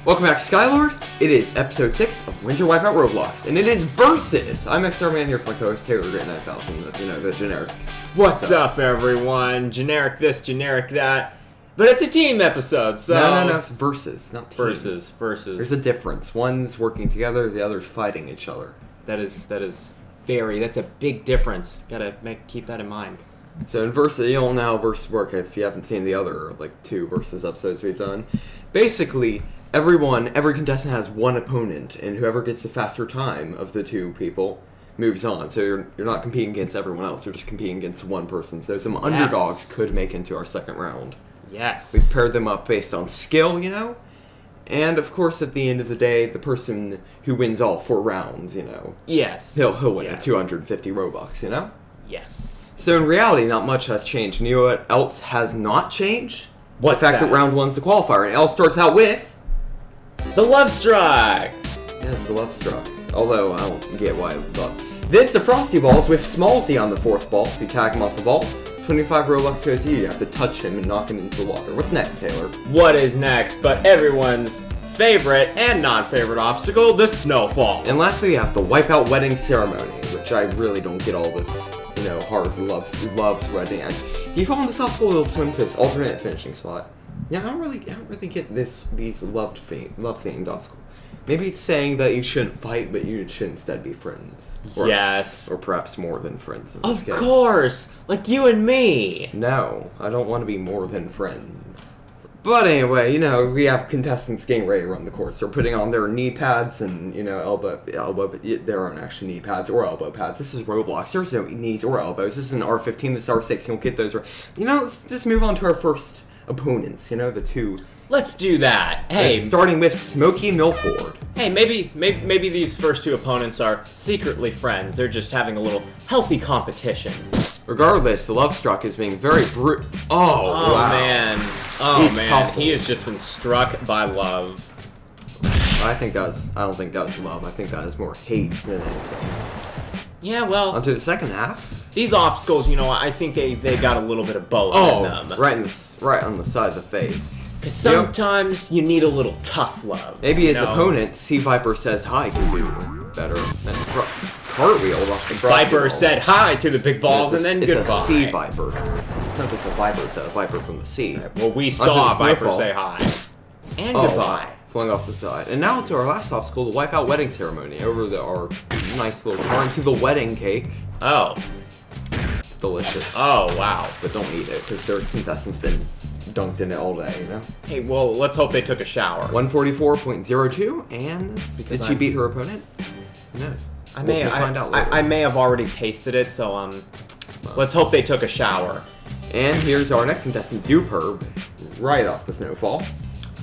Welcome back to Skylord. It is episode 6 of Winter Wipeout Roblox, and it is versus. I'm XR Man here for my co-host Taylor Great 9000, the generic. What's up, everyone? Generic this, generic that. But it's a team episode, so... No, it's versus, not team. Versus. There's a difference. One's working together, the other's fighting each other. That's a big difference. Gotta keep that in mind. So in versus, you don't know how versus work if you haven't seen the other, 2 versus episodes we've done. Basically, every contestant has one opponent, and whoever gets the faster time of the 2 people moves on. So you're not competing against everyone else, you're just competing against one person. So some underdogs could make into our second round. Yes. We've paired them up based on skill, and of course at the end of the day, the person who wins all 4 rounds, Yes. He'll win at 250 Robux, Yes. So in reality, not much has changed. And you know what else has not changed? What's the fact that round 1's the qualifier, and it all starts out with... the Love Strike! Yeah, it's the Love Struck. Although, I don't get why I thought... Then it's the Frosty Balls with Smallsy on the 4th ball. If you tag him off the ball, 25 Robux goes to you. You have to touch him and knock him into the water. What's next, Taylor? What is next but everyone's favorite and non-favorite obstacle, the Snowfall. And lastly, you have the Wipeout Wedding Ceremony, which I really don't get all this, hard loves wedding. If you fall in this obstacle, you'll swim to its alternate finishing spot. Yeah, I don't really get these love-themed obstacles. Maybe it's saying that you shouldn't fight, but you should instead be friends. Yes. Or perhaps more than friends in this case. Of course! Like you and me! No, I don't want to be more than friends. But anyway, we have contestants getting ready to run the course. They're putting on their knee pads and, elbow, there aren't actually knee pads or elbow pads. This is Roblox. There's no knees or elbows. This is an R15, this is R6. You don't get those. Let's just move on to our first opponents, the 2. Let's do that. Hey, starting with Smokey Milford. Hey, maybe these first 2 opponents are secretly friends. They're just having a little healthy competition. Regardless, the Love Struck is being very Oh wow. Man. Oh man. He has just been struck by love. I don't think that was love. I think that is more hate than anything. Yeah, well. On to the second half. These obstacles, I think they got a little bit of both in them. Right on the side of the face. Because sometimes you need a little tough love. Maybe his opponent, Sea Viper Says Hi, can do better than cartwheel off the Viper said hi to the big balls and then goodbye. It's a Sea Viper. Not just a Viper, it's a Viper from the sea. Right, well, we saw Viper say hi. And goodbye. Flung off the side. And now to our last obstacle, the Wipeout Wedding Ceremony. Over our nice little car into the wedding cake. Oh. It's delicious. Oh, wow. But don't eat it, because their contestants been dunked in it all day, Hey, well, let's hope they took a shower. 144.02, and did she beat her opponent? Who knows? We'll find out later. I may have already tasted it, so let's hope they took a shower. And here's our next contestant, Duperb, right off the Snowfall.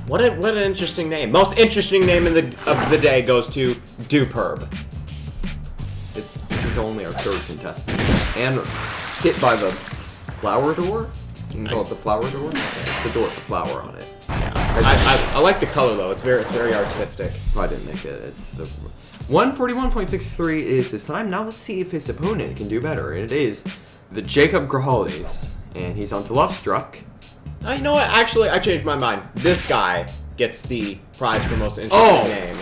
What an interesting name. Most interesting name of the day goes to Duperb. This is only our 3rd contestant, and hit by the flower door. You can call it the flower door? Okay, it's a door with a flower on it. Yeah. I like the color though. It's very artistic. I didn't make it. It's the 141.63 is his time. Now let's see if his opponent can do better. It is the Jacob Grahales, and he's on to Love Struck. You know what? Actually, I changed my mind. This guy gets the prize for most interesting name.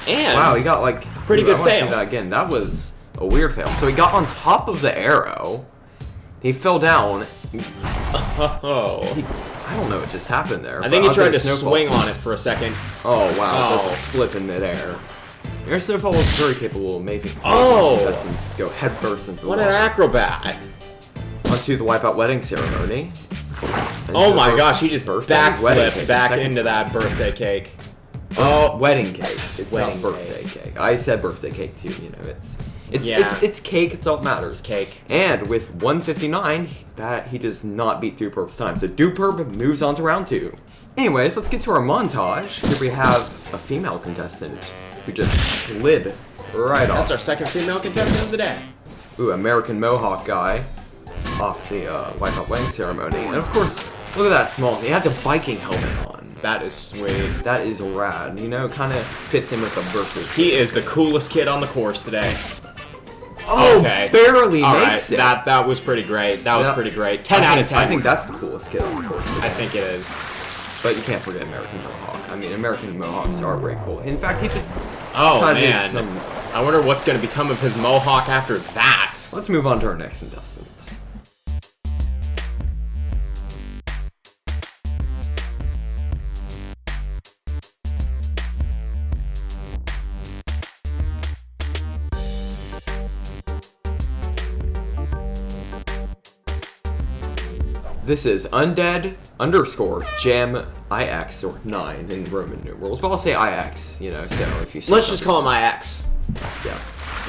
And wow, he got pretty good I want to fail. see that again. That was a weird fail. So he got on top of the arrow. He fell down. I don't know what just happened there. I think he tried to swing on it for a second. Oh, wow. It does flip in midair. Air Snowfall is very capable of making contestants go headfirst into the water. What an acrobat. Onto the Wipeout Wedding Ceremony. Oh my gosh, he just backflipped back into that birthday cake. Oh, wedding cake. It's wedding not birthday cake. I said birthday cake too, it's cake, it's all that matters. It's cake. And with 159, he does not beat Duperb's time. So Duperb moves on to round 2. Anyways, let's get to our montage. Here we have a female contestant who just slid right off. That's our second female contestant of the day. Ooh, American Mohawk guy off the Wipeout Wedding Ceremony. And of course, look at that small. He has a Viking helmet on. That is sweet. That is rad. Kind of fits in with the versus. He is the coolest kid on the course today. Oh, okay. Barely makes it. That was pretty great. That was pretty great. 10 out of 10. I think that's the coolest kid on the course today. I think it is. But you can't forget American Mohawk. I mean, American Mohawks are pretty cool. In fact, he just Oh, kinda did man. some... I wonder what's going to become of his mohawk after that. Let's move on to our next contestants. This is Undead _ Jam IX or 9 in Roman numerals. But I'll say IX, you know, so if you see Let's just call him my ex. Yeah.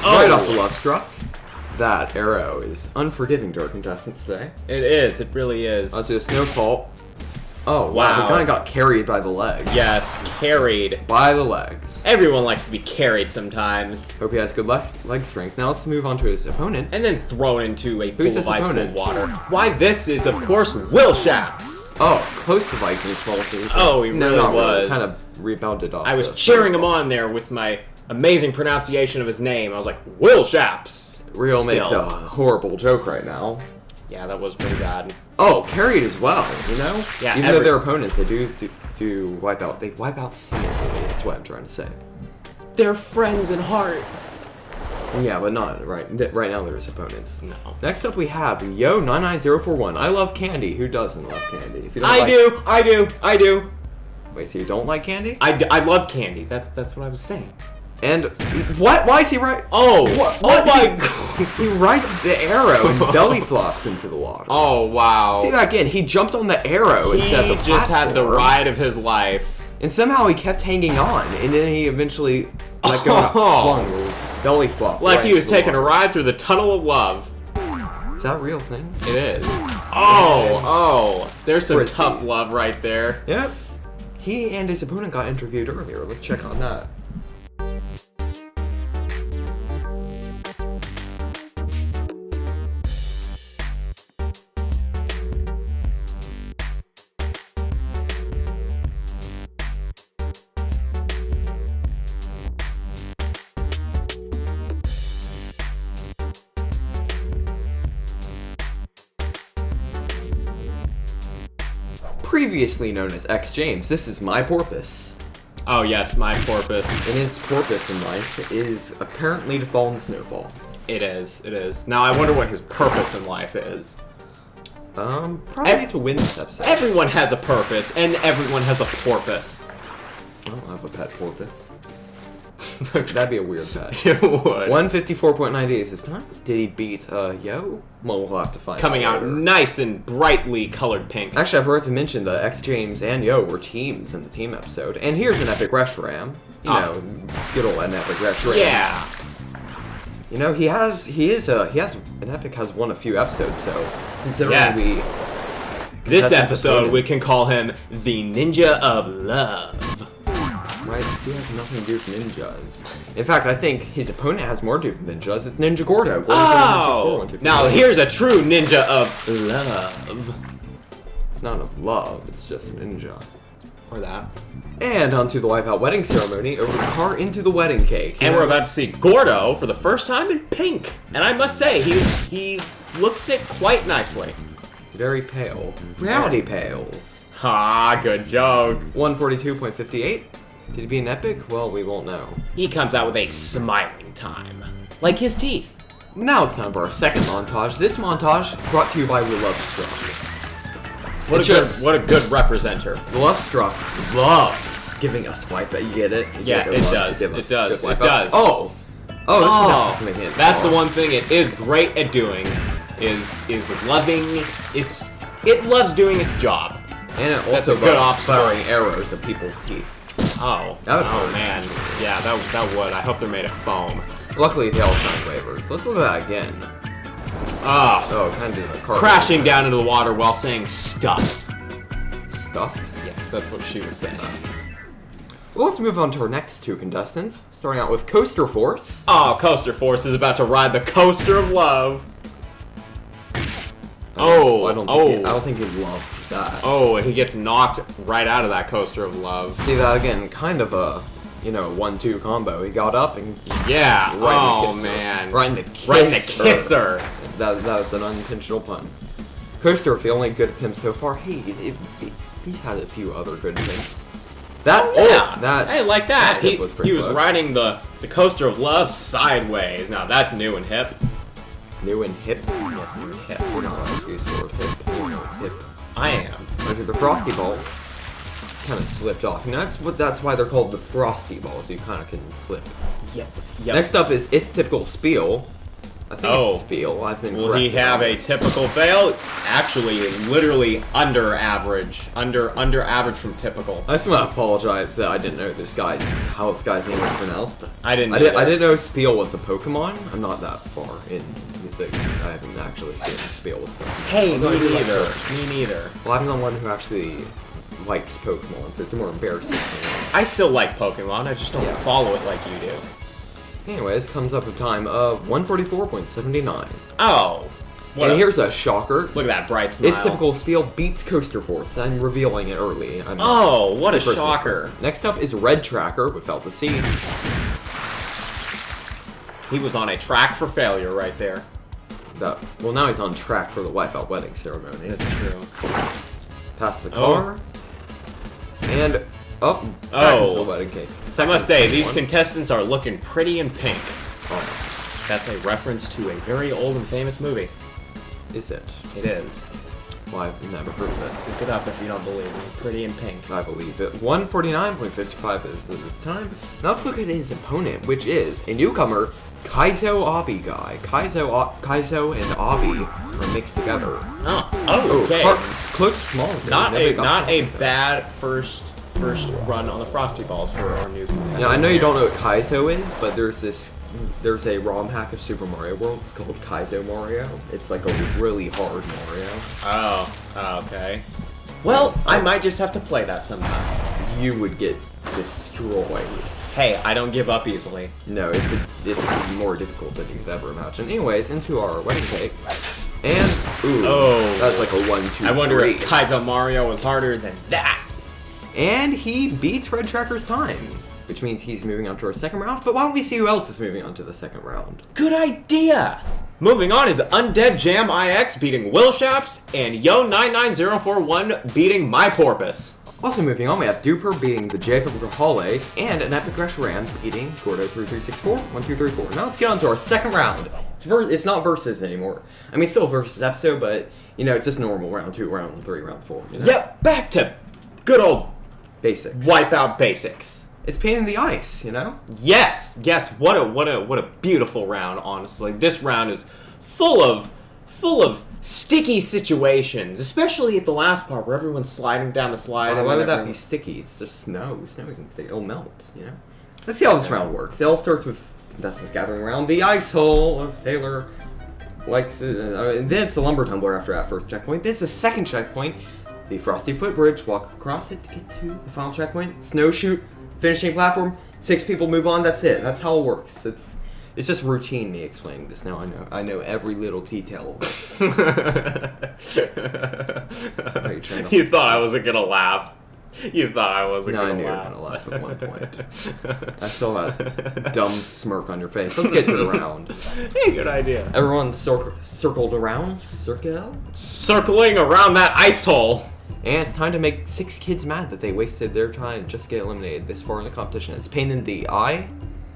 Oh. Right off the love struck. That arrow is unforgiving to our contestants today. It is. It really is. Let's do a snowfall. Oh, wow. Wow. He kind of got carried by the legs. Yes, carried. By the legs. Everyone likes to be carried sometimes. Hope he has good leg strength. Now let's move on to his opponent. And then thrown into a pool Who's of his ice cold opponent? water. Why, this is, of course, Will Shaps. Oh, close to Vikings quality. Oh, he really was. Kind of rebounded off. I was cheering him on there with my amazing pronunciation of his name. I was like, Will Shaps. Real Still. makes a horrible joke right now. Yeah, that was pretty bad. Oh, carried as well, you know? Yeah, even though they're opponents, they do wipe out. They wipe out similarly, that's what I'm trying to say. They're friends in heart. Yeah, but not right. Right now, there's opponents. No. Next up, we have Yo99041. I love candy. Who doesn't love candy? If you don't I do. Wait, so you don't like candy? I love candy. That's what I was saying. And what? Why is he right? Oh, What? oh my god. He rides the arrow and belly flops into the water. Oh, wow. See that again? He jumped on the arrow instead of the He just had the platform. ride of his life. And somehow he kept hanging on, and then he eventually let go and got flung, belly flop. Like right he was into the taking a water. ride through the tunnel of love. Is that a real thing? It is. Oh, there's some Frisbees. tough love right there. Yep. He and his opponent got interviewed earlier. Let's check on that. Previously known as X James, this is my porpoise. Oh yes, my porpoise. And his porpoise in life is apparently to fall in the snowfall. It is. It is. Now I wonder what his purpose in life is. Probably to win this episode. Everyone has a purpose, and everyone has a porpoise. I don't have a pet porpoise. That'd be a weird pet. It would. 154.98 is his time. Did he beat Yo? Well, we'll have to find Coming out later. nice and brightly colored pink. Actually, I forgot to mention that X James and Yo were teams in the team episode. And here's an epic rush ram. You know, good old an epic rush ram. Yeah. You know, he has an epic has won a few episodes, so considering Yes. This contestants' episode, we opponents- can call him the Ninja of Love. Right, he has nothing to do with ninjas. In fact, I think his opponent has more to do with ninjas. It's Ninja Gordo. Oh! Now here's a true Ninja of Love. It's not of love, it's just ninja. Or that. And onto the Wipeout wedding ceremony over the car into the wedding cake. And we're about to see Gordo for the first time in pink. And I must say, he looks it quite nicely. Very pale. Reality pales. Ha, good joke. 142.58. Did he be an epic? Well, we won't know. He comes out with a smiling time. Like his teeth. Now it's time for our second montage. This montage brought to you by We Love Struck. What a good representer. The Love Struck loves giving us Wipeout. You get it? Yeah, it does. It does. It does. Oh, this contestant's making it. That's the one thing it is great at doing. Is loving. It loves doing its job. And it That's also a good loves option. firing arrows at people's teeth. Oh. That would Oh hurt. man. Yeah, that would. I hope they're made of foam. Luckily, they all signed waivers. Let's look at that again. Ah. Oh, kind of a car. Crashing down into the water while saying stuff. Stuff. Yes, that's what she was saying. Well, let's move on to our next two contestants. Starting out with Coaster Force. Oh, Coaster Force is about to ride the coaster of love. Oh, I don't think he'd love that. Oh, and he gets knocked right out of that coaster of love. See that again? Kind of a, 1-2 combo. He got up and Yeah. right in the Oh kisser. man. Right in the kisser. Right in the kisser. That was an unintentional pun. Coaster, with the only good attempt so far, he he had a few other good hints. That I like that. He was riding the coaster of love sideways. Now that's new and hip. New and hip? Yes, new and hip. We're not allowed to use the word hip. You know it's hip. I am. Okay, the Frosty Balls kind of slipped off. And that's why they're called the Frosty Balls. You kind of can slip. Yep. Next up is It's Typical Spiel. I think it's Spiel. I've been Will he have a typical fail? Actually, literally under average. Under average from typical. I just want to apologize that I didn't know how this guy's name was pronounced. I didn't know Spiel was a Pokemon. I'm not that far in. I haven't actually seen Spiel was a Pokemon. Hey, me neither. Me neither. Well, I'm the one who actually likes Pokemon, so it's more embarrassing for me. I still like Pokemon. I just don't follow it like you do. Anyways, comes up a time of 144.79. Oh. And here's a shocker. Look at that bright smile. It's Typical Spiel beats Coaster Force. I'm revealing it early. What a shocker. Next up is Red Tracker without the C. He was on a track for failure right there. Well, now he's on track for the Wipeout wedding ceremony. That's true. Past the car. And back into the wedding cake. I must say, these contestants are looking pretty in pink. Oh, that's a reference to a very old and famous movie. Is it? It is. Well, I've never heard of it. Look it up if you don't believe me. Pretty in pink. I believe it. 149.55 is this time. Now let's look at his opponent, which is a newcomer, Kaizo Abi guy. Kaizo and Abi are mixed together. Okay. Close to small. Not a bad first run on the Frosty Balls for our new contestant. Now I know you don't know what Kaizo is, but there's a ROM hack of Super Mario World. It's called Kaizo Mario. It's like a really hard Mario. Oh, okay. Well, I might just have to play that sometime. You would get destroyed. Hey, I don't give up easily. No, it's more difficult than you could ever imagine. Anyways, into our wedding cake. And, that's like a 1, 2, 3. I wonder if Kaizo Mario was harder than that. And he beats Red Tracker's time, which means he's moving on to our second round. But why don't we see who else is moving on to the second round? Good idea! Moving on is Undead Jam IX beating Will Shaps and Yo99041 beating My Porpoise. Also moving on, we have Duper beating the Jacob Hallways and an Epic Rush Ram beating Gordo3364, 1234. Now let's get on to our second round. It's not versus anymore. I mean, it's still a versus episode, but, you know, it's just normal round 2, round 3, round 4. You know? Yep, back to good old basics. Wipeout basics. It's pain in the ice, you know? Yes, what a beautiful round, honestly. This round is full of sticky situations, especially at the last part where everyone's sliding down the slide. Why would that be sticky? It's just snow. Snow isn't sticky. It'll melt, you know? Let's see how this round works. It all starts with contestants gathering around the ice hole, as Taylor likes it. And then it's the lumber tumbler after that first checkpoint. Then it's the second checkpoint, the Frosty Footbridge. Walk across it to get to the final checkpoint. Snowshoot, finishing platform. 6 people move on. That's it. That's how it works. It's just routine me explaining this now. I know every little detail. You thought I wasn't gonna laugh. You thought I wasn't gonna laugh. No, I knew you were gonna laugh at one point. I saw that dumb smirk on your face. Let's get to the round. Hey, good idea. Everyone circled around. Circling around that ice hole. And it's time to make 6 kids mad that they wasted their time just to get eliminated this far in the competition. It's pain in the eye.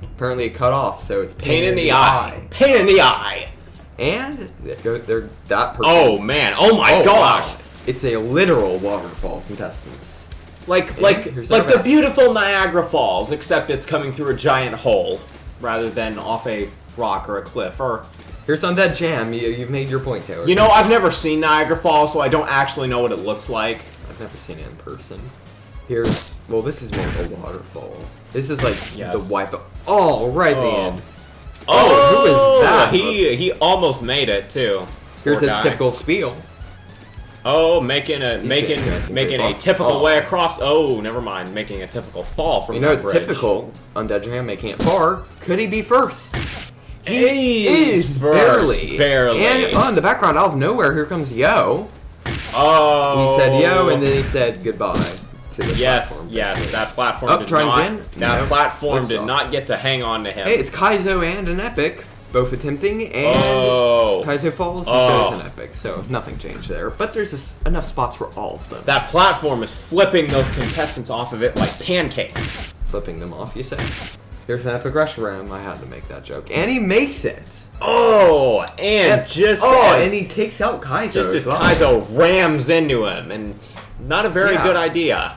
Apparently it cut off, so it's pain in the eye. Pain in the eye. And they're that person. Oh man! Oh my gosh! Wow. It's a literal waterfall of contestants. Like the beautiful Niagara Falls, except it's coming through a giant hole rather than off a rock or a cliff. Or here's Undead Jam. You've made your point, Taylor. You know, I've never seen Niagara Falls, so I don't actually know what it looks like. I've never seen it in person. This is more of a waterfall. This is like the Wipeout. Oh, right at the end. Oh, who is that? He almost made it too. Here's his typical spiel. Oh, making a typical way across. Oh, never mind. Making a typical fall from the bridge. It's typical. Undead Jam making it far. Could he be first? He is barely. And in the background, out of nowhere, here comes Yo. Oh. He said Yo, and then he said goodbye. Yes, that platform did not get to hang on to him. Hey, it's Kaizo and an Epic, both attempting, and Kaizo falls, and so does an epic, so nothing changed there. But there's enough spots for all of them. That platform is flipping those contestants off of it like pancakes. Flipping them off, you say? Here's an epic rush ram. I had to make that joke. And he makes it! Oh, and and he takes out Kaizo just as well. Kaizo rams into him, and not a very good idea.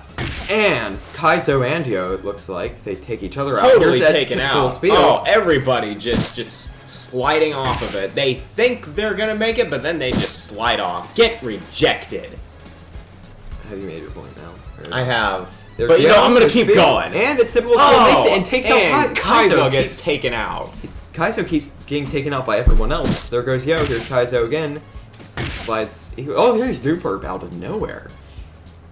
And Kaizo and Yo, it looks like, they take each other out. Totally taken out. Speed. Oh, everybody just sliding off of it. They think they're gonna make it, but then they just slide off. Get rejected. Have you made your point now? I have. There's But you know, I'm gonna keep Speed. going. And it's typical Speed makes it and takes out Kaizo gets taken out. Kaizo keeps getting taken out by everyone else. There goes Yo. Here's Kaizo again. Slides. Oh, here's Duperb out of nowhere.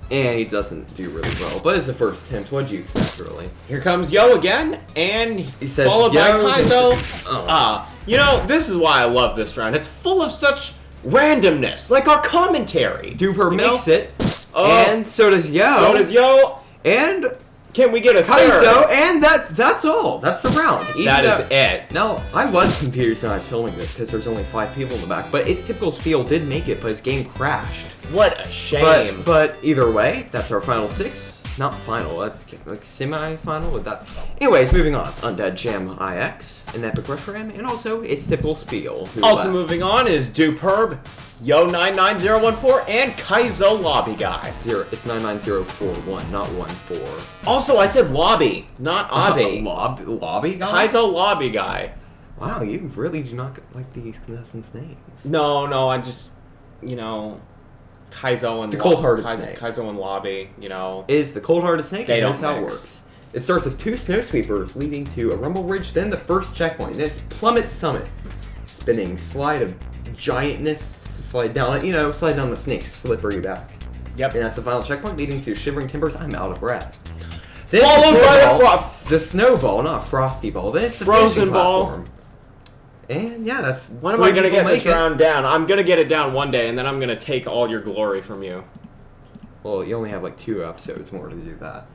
And he doesn't do really well. But it's the first attempt. What'd you expect, really? Here comes Yo again, and he says, followed by Kaizo. Oh. You know, this is why I love this round. It's full of such randomness, like our commentary. Duper makes it, and so does Yo. So does Yo. And can we get a Kaizo, third? and that's all. That's the round. That is it. Now, I was confused when I was filming this because there's only 5 people in the back, but it's typical Spiel did make it, but his game crashed. What a shame. But either way, that's our final 6. Not final, that's like semi-final with that. Anyways, moving on. It's Undead Jam IX, an Epic Rush Ram, and also it's typical Spiel. Also moving on is Duperb, Yo99014, and Kaizo Lobby Guy. It's 99041, not 14. Also, I said Lobby, not Obby. Lobby Guy? Kaizo Lobby Guy. Wow, you really do not like these contestants' names. No, I just, you know, Kaizo and the cold-hearted snake. Kaizo and Lobby, you know. Is the cold-hearted snake, they and don't here's how it works. It starts with 2 snow sweepers leading to a rumble ridge, then the first checkpoint. Then it's Plummet Summit. Spinning slide of giantness. Slide down the snake's slippery back. Yep. And that's the final checkpoint leading to Shivering Timbers. I'm out of breath. Then followed by the snowball, not frosty ball. Then it's the frozen ball. Platform. And yeah, that's. When am I gonna get this round down? I'm gonna get it down one day, and then I'm gonna take all your glory from you. Well, you only have like 2 episodes more to do that.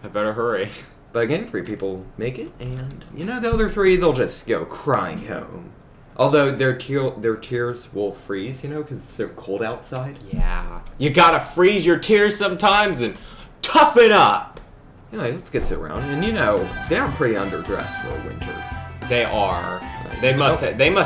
I better hurry. But again, 3 people make it, and you know the other 3, they'll just go crying home. Although their tears will freeze, you know, because it's so cold outside. Yeah. You gotta freeze your tears sometimes and toughen up. Anyways, let's get to the round. And you know, they're pretty underdressed for a winter. They are. They must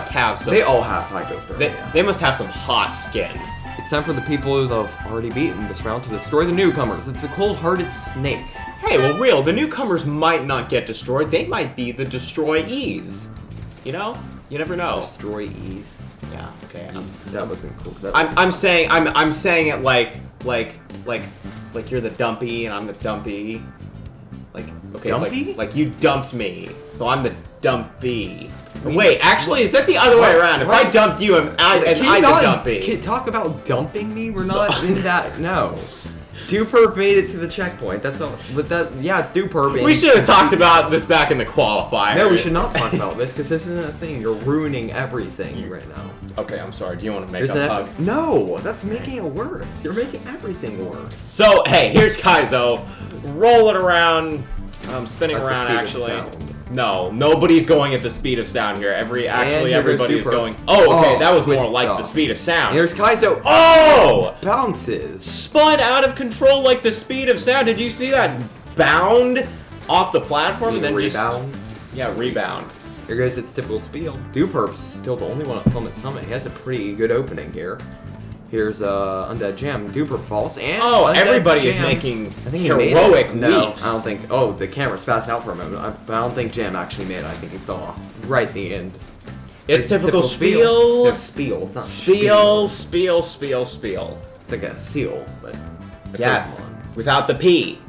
have some. They all have hypothermia. They must have some hot skin. It's time for the people who have already beaten this round to destroy the newcomers. It's a cold-hearted snake. Hey, well, the newcomers might not get destroyed. They might be the destroyees. You know? You never know. Destroyees. Yeah. Okay. That wasn't cool. I'm saying it like you're the dumpy and I'm the dumpy. Like okay. Dumpy? Like you dumped me, so I'm the dumpy. Wait, actually, is that the other way around? If I dumped you, I'm the dumpy. Talk about dumping me? We're not in that. No. Duperb made it to the checkpoint. That's all. But it's Duperb. We should have talked about this back in the qualifier. No, we should not talk about this because this isn't a thing. You're ruining everything right now. Okay, I'm sorry. Do you want to make a hug? No, that's making it worse. You're making everything worse. So, hey, here's Kaizo. Roll it around. Spinning around, actually. No, nobody's going at the speed of sound here. Everybody is going. Oh, okay, that was more like the speed of sound. Here's Kaizo. Oh! Bounces. Spun out of control like the speed of sound. Did you see that bound off the platform and then rebound? Rebound. Here goes its typical Spiel. Duperp's still the only one at Plummet Summit. He has a pretty good opening here. Here's Undead Jam. Duperp falls, and everybody is making heroic leaps. No, I don't think. Oh, the camera spazzed out for a moment. But I don't think Jam actually made it. I think he fell off right at the end. It's typical Spiel. No, Spiel. It's not Spiel. It's like a seal, but yes, without the P.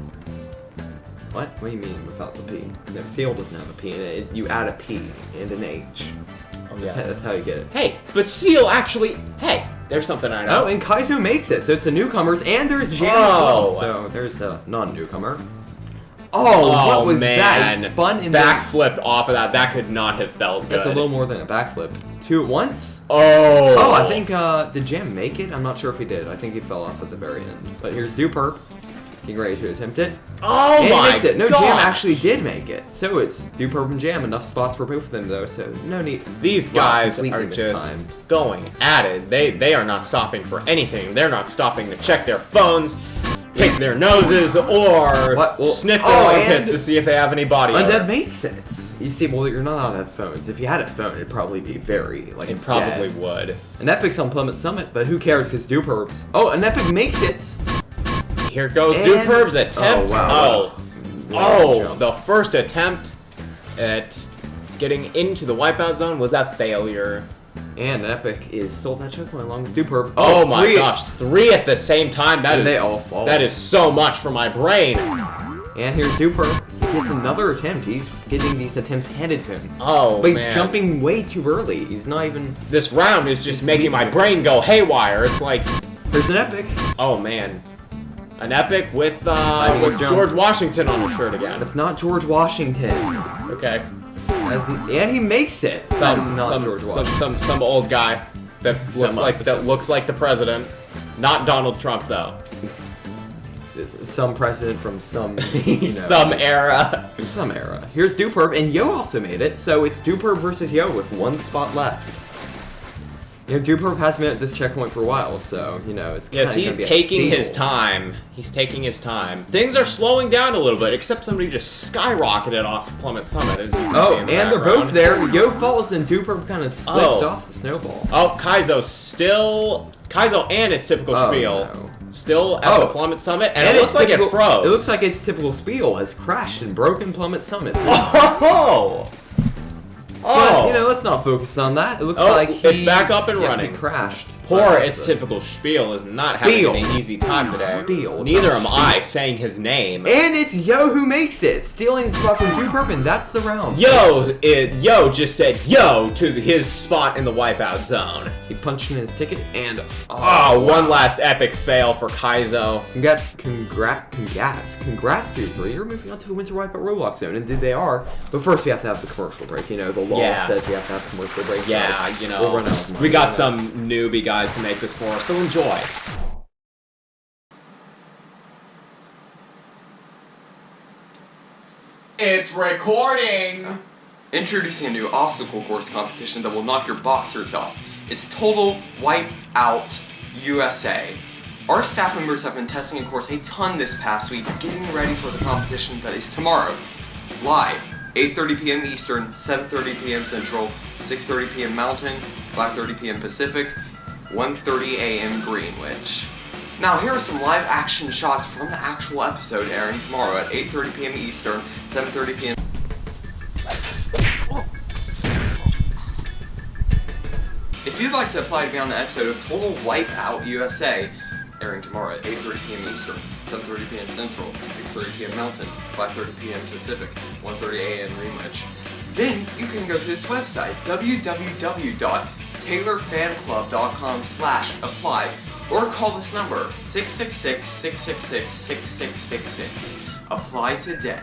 What? What do you mean without the P? No, seal doesn't have a P in it. You add a P and an H. Oh, yeah. That's how you get it. Hey, but seal actually. Hey, there's something I know. Oh, and Kaizo makes it, so it's the newcomers, and there's Jam as well. So there's a non-newcomer. Oh, what was that? He spun in backflipped off of that. That could not have felt good. That's a little more than a backflip. 2 at once? Oh. Oh, I think, did Jam make it? I'm not sure if he did. I think he fell off at the very end. But here's Duperp. getting ready to attempt it. Oh and my he makes it. No, gosh. Jam actually did make it. So it's Duperb and Jam, enough spots for both of them though, so no need. These guys completely are just mistimed. going at it. They are not stopping for anything. They're not stopping to check their phones, pick their noses, or sniff their armpits to see if they have any body odor. Undead makes it. You see, well, you're not allowed to have phones. If you had a phone, it'd probably be very, like, It probably would. An Epic's on Plymouth Summit, but who cares, because Duperb's... Oh, an Epic makes it! Here goes Duperb's attempt. Wow. The first attempt at getting into the wipeout zone was a failure. And an Epic is stole that checkpoint along with Duperb. Oh my gosh, 3 at the same time. They all fall. That is so much for my brain. And here's Duperb. He gets another attempt. He's getting these attempts handed to him. Oh, But he's jumping way too early. He's not even... This round is just making my brain go haywire. It's like... Here's an Epic. Oh, man. An Epic with George Washington on his shirt again. It's not George Washington. Okay. And he makes it. Some old guy that looks like the president. Not Donald Trump, though. Some president from some, some era. Some era. Here's Duperb, and Yo also made it, so it's Duperb versus Yo with 1 spot left. Duperb has been at this checkpoint for a while, so, it's kind of he's taking his time. He's taking his time. Things are slowing down a little bit, except somebody just skyrocketed off Plymouth Summit. As you can see in the and they're both there. Yo falls, and Duperb kind of slips off the snowball. Oh, Kaizo and its typical spiel. No. Still at the Plymouth Summit, and it looks like it froze. It looks like its typical spiel has crashed and broken Plymouth Summit. But, let's not focus on that. It looks like it's back up and running. He crashed. Poor its typical spiel is not having an easy time today. Neither am I saying his name. And it's Yo who makes it, stealing the spot from Duperb, and that's the round. Yo just said yo to his spot in the wipeout zone. He punched in his ticket, and one last epic fail for Kaizo. Congrats, Duper. You're moving on to the Winter Wipeout ROBLOX zone, and they are. But first, we have to have the commercial break. The law says we have to have commercial breaks. Yeah, we'll run out of money. We got some newbie guys to make this for us, so enjoy. It's recording! Introducing a new obstacle course competition that will knock your boxers off. It's Total Wipeout USA. Our staff members have been testing a course a ton this past week, getting ready for the competition that is tomorrow. Live, 8:30 p.m. Eastern, 7:30 p.m. Central, 6:30 p.m. Mountain, 5:30 p.m. Pacific, 1:30 a.m. Greenwich. Now here are some live action shots from the actual episode airing tomorrow at 8:30 p.m. Eastern, 7:30 p.m. If you'd like to apply to be on the episode of Total Wipeout USA, airing tomorrow at 8:30 p.m. Eastern, 7:30 p.m. Central, 6:30 p.m. Mountain, 5:30 p.m. Pacific, 1:30 a.m. Greenwich, then you can go to this website, www.taylorfanclub.com/apply, or call this number, 666-666-6666. Apply today.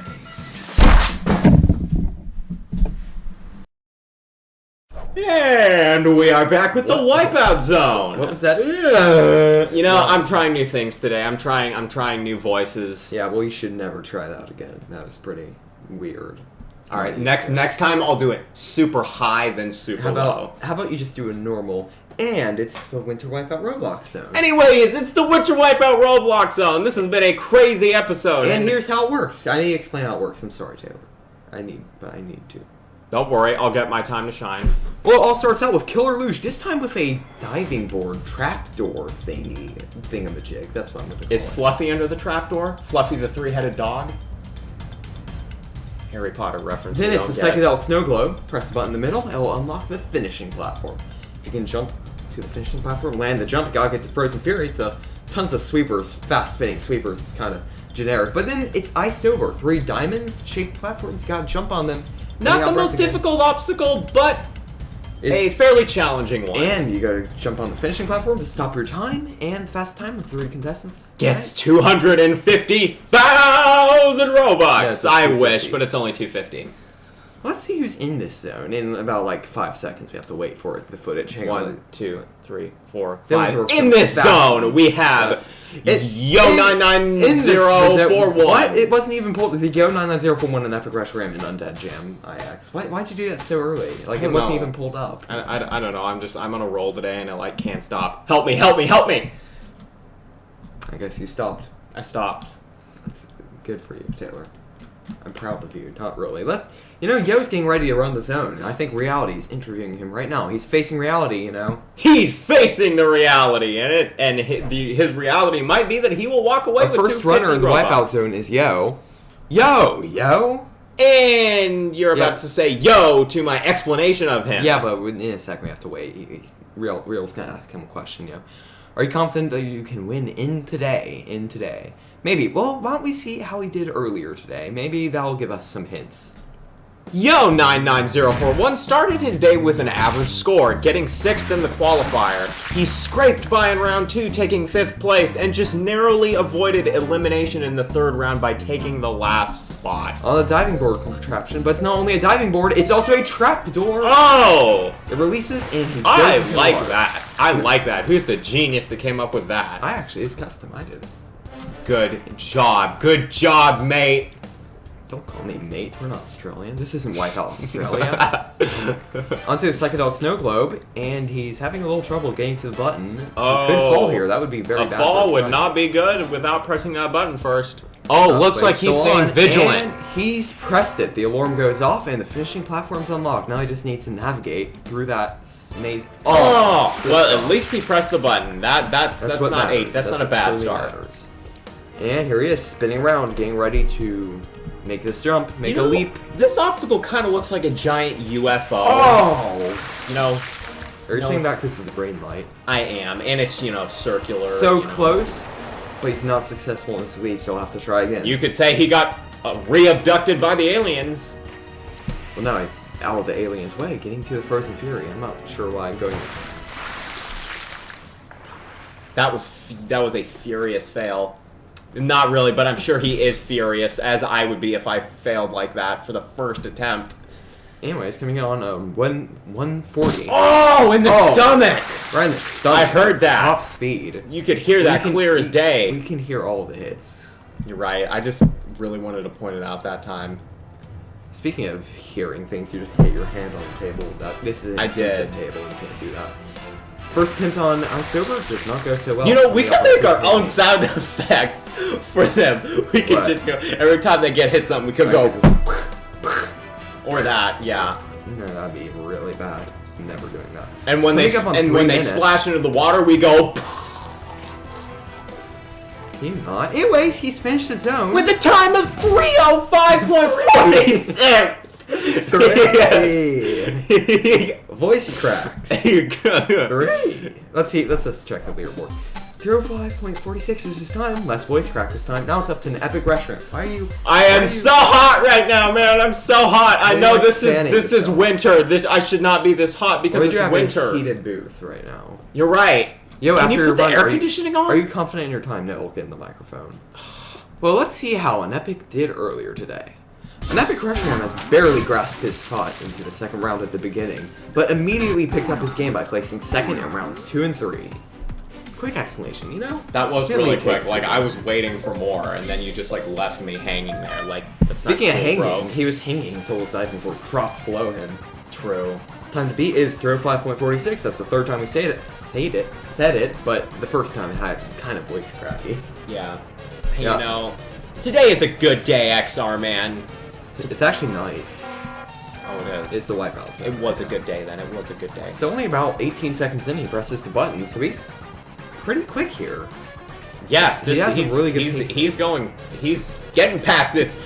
And we are back with the Wipeout Zone. What was that? I'm trying new things today. I'm trying new voices. Yeah, well, you should never try that again. That was pretty weird. All right, next time I'll do it super high, then super low. How about you just do a normal? And it's the Winter Wipeout ROBLOX Zone. Anyways, it's the Winter Wipeout ROBLOX Zone. This has been a crazy episode. And here's how it works. I need to explain how it works. I'm sorry, Taylor. I need to. Don't worry, I'll get my time to shine. Well, it all starts out with Killer Luge, this time with a diving board trapdoor thingamajig. That's what I'm going to call it. Is Fluffy under the trapdoor? Fluffy the three-headed dog? Harry Potter reference. Then it's the psychedelic snow globe. Press the button in the middle, and it will unlock the finishing platform. If you can jump to the finishing platform, land the jump, you gotta get to Frozen Fury to tons of sweepers, fast-spinning sweepers. It's kind of generic. But then it's iced over. 3 diamonds-shaped platforms, you gotta jump on them. Not the most difficult obstacle, but a fairly challenging one. And you gotta jump on the finishing platform to stop your time, and fast time with 3 contestants gets 250,000 Robux. I wish, but it's only 250. Let's see who's in this zone. In about like 5 seconds, we have to wait for the footage. Hang on. 1, 2, 3, 4, Those 5. were In this zone, we have Yo99041. What? It wasn't even pulled. Is it Yo99041 an Epic Rush Ram and Undead Jam IX? Why'd you do that so early? Like it wasn't even pulled up. I don't know. I'm on a roll today and I like can't stop. Help me! Help me! Help me! I guess you stopped. I stopped. That's good for you, Taylor. I'm proud of you. Not really. Yo's getting ready to run the zone. I think Reality's interviewing him right now. He's facing reality, He's facing the reality, and his reality might be that he will walk away with 250 first runner in the Wipeout zone is Yo. Yo! And you're about to say yo to my explanation of him. Yeah, but in a second we have to wait. Real's gonna ask him a question, Yo. Are you confident that you can win in today? Maybe. Well, why don't we see how he did earlier today? Maybe that'll give us some hints. Yo99041 started his day with an average score, getting 6th in the qualifier. He scraped by in round 2, taking 5th place, and just narrowly avoided elimination in the 3rd round by taking the last spot. On a diving board contraption, but it's not only a diving board, it's also a trapdoor. Oh! It releases and he goes I into like the that. I like that. Who's the genius that came up with that? It's custom. I did it. Good job. Good job, mate. Don't call me mate. We're not Australian. This isn't Wipeout Australia. Onto the Psychedelic Snow Globe, and he's having a little trouble getting to the button. Oh. He could fall here. That would be very bad. A fall would not be good without pressing that button first. Oh, looks like he's staying vigilant. And he's pressed it. The alarm goes off, and the finishing platform's unlocked. Now he just needs to navigate through that maze. Oh, well, at least he pressed the button. That's not matters. That's not a bad start. Matters. And here he is, spinning around, getting ready to make this jump, make a leap. This obstacle kind of looks like a giant UFO. Oh! Are you saying that because of the brain light? I am, and it's, circular. So close, but he's not successful in his leap, so he'll have to try again. You could say he got re-abducted by the aliens. Well, now he's out of the alien's way, getting to the Frozen Fury. I'm not sure why I'm going... That was a furious fail. Not really, but I'm sure he is furious, as I would be if I failed like that for the first attempt. Anyways, coming in on 140. Oh, in the stomach! Right in the stomach. I heard that. Top speed. You could hear that clear as day. We can hear all the hits. You're right. I just really wanted to point it out that time. Speaking of hearing things, you just hit your hand on the table. This is an expensive table. You can't do that. First attempt on Iceover does not go so well. We can make our own sound effects for them. We could just go, every time they get hit something, we could go, or that, yeah. No, that'd be really bad. I'm never doing that. And when they splash into the water, we go. Can you not? Anyways, he's finished his zone. With a time of 3:05.46! 3! Voice cracks. 3! Let's just check the leaderboard. 3:05.46 is his time. Less voice crack this time. Now it's up to an epic restaurant. Why are you... I am so hot right now, man. I'm so hot. I know this is winter. I should not be this hot because it's winter. A heated booth right now. You're right. Can you put the air conditioning on? Are you confident in your time? No, we'll get in the microphone. Well, let's see how an Epic did earlier today. An Epic Restaurant has barely grasped his spot into the second round at the beginning, but immediately picked up his game by placing second in rounds 2 and 3. Quick explanation, That was really quick. I was waiting for more, and then you just left me hanging there. That's Speaking not of cool, hanging, bro. he was hanging until the diving board dropped below him. True. Time to beat is 3:05.46. That's the third time we said it, but the first time it had kind of voice cracky. Yeah. Today is a good day, XR man. It's actually night. Oh, it is. It's the Wipeout. It was a good day then. It was a good day. So only about 18 seconds in, he presses the button, so he's pretty quick here. Yes, he's really good. He's getting past this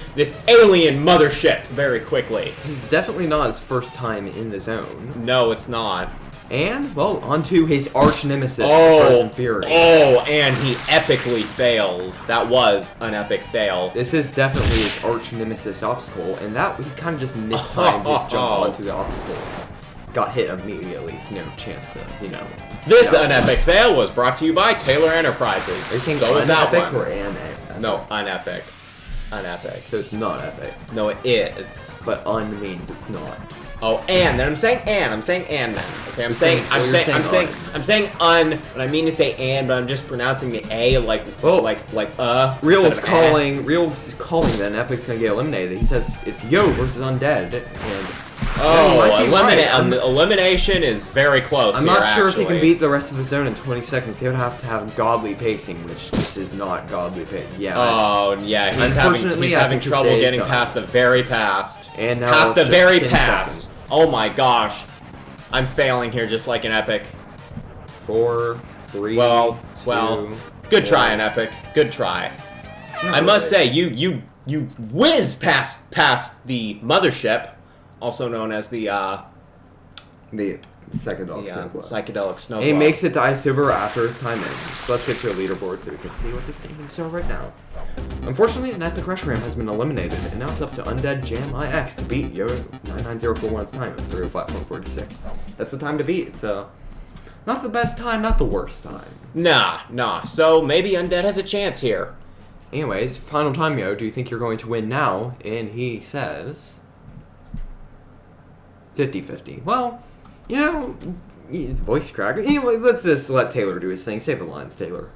alien mothership very quickly. This is definitely not his first time in the zone. No, it's not. And on to his arch nemesis, Frozen Fury. Oh, and he epically fails. That was an epic fail. This is definitely his arch nemesis obstacle, and that he kind of just mistimed his jump onto the obstacle. Got hit immediately, no chance to, This unepic fail was brought to you by Taylor Enterprises. Are you saying so was that unepic one. or an? No, unepic. unepic. So it's not epic. No, it is. But un means it's not. Oh, and then I'm saying and then. Okay, I'm saying un, but I mean to say and, but I'm just pronouncing the A like Real is calling that Epic's gonna get eliminated. He says it's Yo versus Undead, and elimination is very close. I'm not sure if he can beat the rest of the zone in 20 seconds. He would have to have godly pacing, which this is not godly pacing. Yeah. Oh yeah, he's having trouble getting past the very past. And now past the very 10 past. seconds. Oh my gosh, I'm failing here just like an epic. 4, 3. Well, 2, good try, an epic. Good try. I must say, you whiz past the mothership, also known as the psychedelic snow globe. He makes it to Ice Over after his time ends. So let's get to a leaderboard so we can see what the standings are right now. Unfortunately, an epic rush ram has been eliminated, and now it's up to Undead Jam IX to beat Yo 99041's time of 305.46. That's the time to beat. It's not the best time, not the worst time. Nah. So maybe Undead has a chance here. Anyways, final time, Yo. Do you think you're going to win now? And he says 50-50. Well, you know, voice crack. Anyway, let's just let Taylor do his thing. Say the lines, Taylor.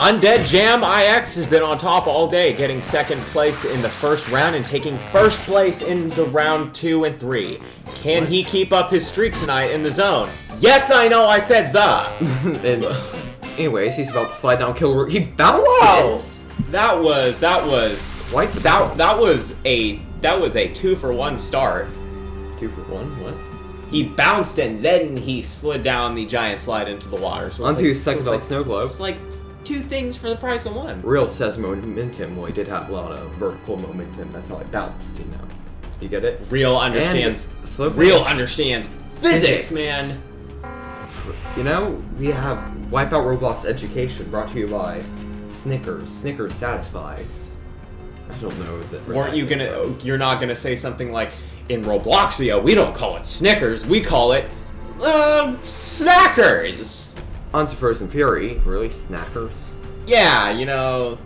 Undead Jam IX has been on top all day, getting second place in the first round and taking first place in the round 2 and 3. Can he keep up his streak tonight in the zone? Yes, I know I said the. And anyways, he's about to slide down kill. He bounces. Whoa. That was a 2-for-1 start. 2-for-1? What? He bounced and then he slid down the giant slide into the water. So onto his psychedelic snow globe. It's like 2 things for the price of 1. Real says momentum. Well, he did have a lot of vertical momentum. That's how he bounced, you know. You get it? Real understands physics, man. You know, we have Wipeout Roblox Education brought to you by Snickers. Snickers satisfies. I don't know that. You're not gonna say something like, in Robloxia, we don't call it Snickers, we call it Snackers. Onto Frozen Fury. Really? Snackers? Yeah, you know,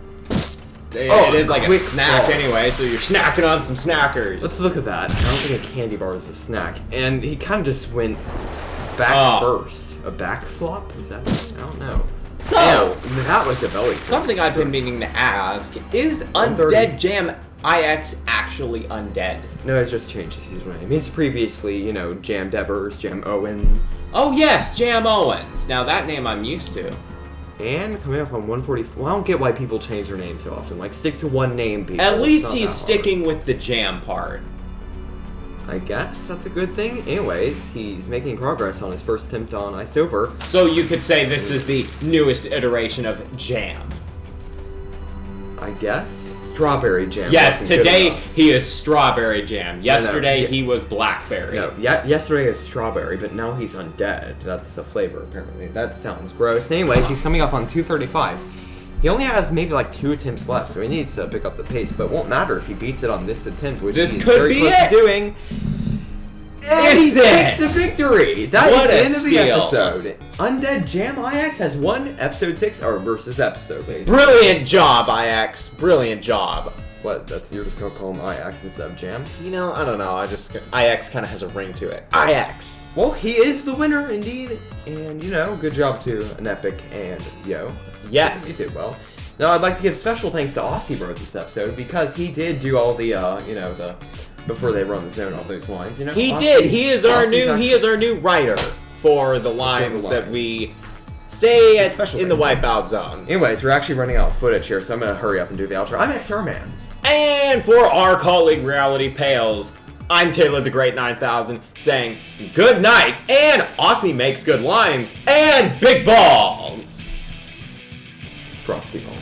it is like a snack anyway, so you're snacking on some Snackers. Let's look at that. I don't think a candy bar is a snack. And he kind of just went back first. A back flop? Is that? I don't know. So, that was a belly flop. Something I've been meaning to ask, is Undead Jam IX actually undead? No, it's just changed his username. He's previously, you know, Jam Devers, Jam Owens. Oh yes, Jam Owens. Now that name I'm used to. And coming up on 144. Well, I don't get why people change their names so often. Like, stick to one name, people. At least he's sticking with the jam part. I guess that's a good thing. Anyways, he's making progress on his first attempt on Iced Over. So you could say this is the newest iteration of jam. I guess. Strawberry jam. Yes, today he is strawberry jam. Yesterday he was blackberry. No, yesterday is strawberry, but now he's undead. That's a flavor, apparently. That sounds gross. Anyways, he's coming up on 235. He only has maybe like 2 attempts left, so he needs to pick up the pace, but it won't matter if he beats it on this attempt, which he's very close to doing. And he takes the victory! That is the end of the episode. Undead Jam IX has won episode 6, or versus episode 8. Brilliant job, IX. Brilliant job. What, you're just gonna call him IX instead of Jam? You know, I don't know, IX kind of has a ring to it. IX! Well, he is the winner, indeed, and, you know, good job to an Epic and Yo. Yes. He did well. Now, I'd like to give special thanks to Aussie Bro this episode, because he did do all the, you know, the... before they run the zone, all those lines, you know. He did. He is our new writer for the lines that we say in the Wipeout zone. Anyways, we're actually running out of footage here, so I'm gonna hurry up and do the outro. I'm XR-Man. And for our colleague Reality Pales, I'm Taylor the Great 9000 saying good night, and Aussie makes good lines, and big balls. Frosty balls.